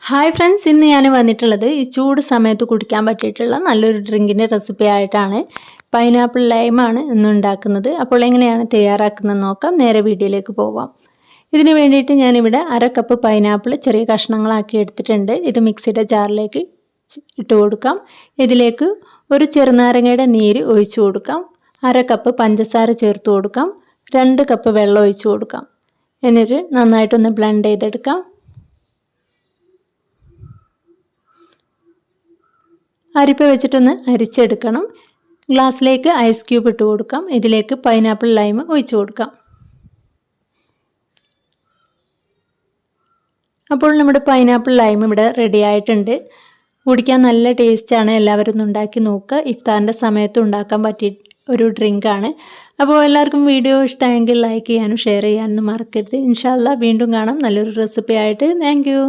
Hi friends, ഇന്ന് ഞാൻ വന്നിട്ടുള്ളത് ഈ ചൂട് സമയത്ത് കുടിക്കാൻ പറ്റിയിട്ടുള്ള നല്ലൊരു ഡ്രിങ്കിൻ്റെ റെസിപ്പി ആയിട്ടാണ്. പൈനാപ്പിൾ ലൈമാണ് ഇന്ന് ഉണ്ടാക്കുന്നത്. അപ്പോൾ എങ്ങനെയാണ് തയ്യാറാക്കുന്നത് നോക്കാം. നേരെ വീഡിയോയിലേക്ക് പോവാം. ഇതിന് വേണ്ടിയിട്ട് ഞാനിവിടെ 1/2 കപ്പ് പൈനാപ്പിൾ ചെറിയ കഷ്ണങ്ങളാക്കി എടുത്തിട്ടുണ്ട്. ഇത് മിക്സിയുടെ ജാറിലേക്ക് ഇട്ട് കൊടുക്കാം. ഇതിലേക്ക് ഒരു ചെറുനാരങ്ങയുടെ നീര് ഒഴിച്ചു കൊടുക്കാം. 1/2 കപ്പ് പഞ്ചസാര ചേർത്ത് കൊടുക്കാം. 2 കപ്പ് വെള്ളം ഒഴിച്ചു കൊടുക്കാം. എന്നിട്ട് നന്നായിട്ടൊന്ന് ബ്ലെൻഡ് ചെയ്തെടുക്കാം. അരിപ്പ വെച്ചിട്ടൊന്ന് അരിച്ചെടുക്കണം. ഗ്ലാസ്സിലേക്ക് ഐസ് ക്യൂബ് ഇട്ട് കൊടുക്കാം. ഇതിലേക്ക് പൈനാപ്പിൾ ലൈം ഒഴിച്ചു കൊടുക്കാം. അപ്പോൾ നമ്മുടെ പൈനാപ്പിൾ ലൈം ഇവിടെ റെഡി ആയിട്ടുണ്ട്. കുടിക്കാൻ നല്ല ടേസ്റ്റാണ്. എല്ലാവരും ഒന്ന് ഉണ്ടാക്കി നോക്കുക. ഇഫ്താറിൻ്റെ സമയത്ത് ഉണ്ടാക്കാൻ പറ്റിയ ഒരു ഡ്രിങ്കാണ്. അപ്പോൾ എല്ലാവർക്കും വീഡിയോ ഇഷ്ടമായെങ്കിൽ ലൈക്ക് ചെയ്യാനും ഷെയർ ചെയ്യാനും മറക്കരുത്. ഇൻഷാ അല്ലാഹ് വീണ്ടും കാണാം നല്ലൊരു റെസിപ്പി ആയിട്ട്. Thank you.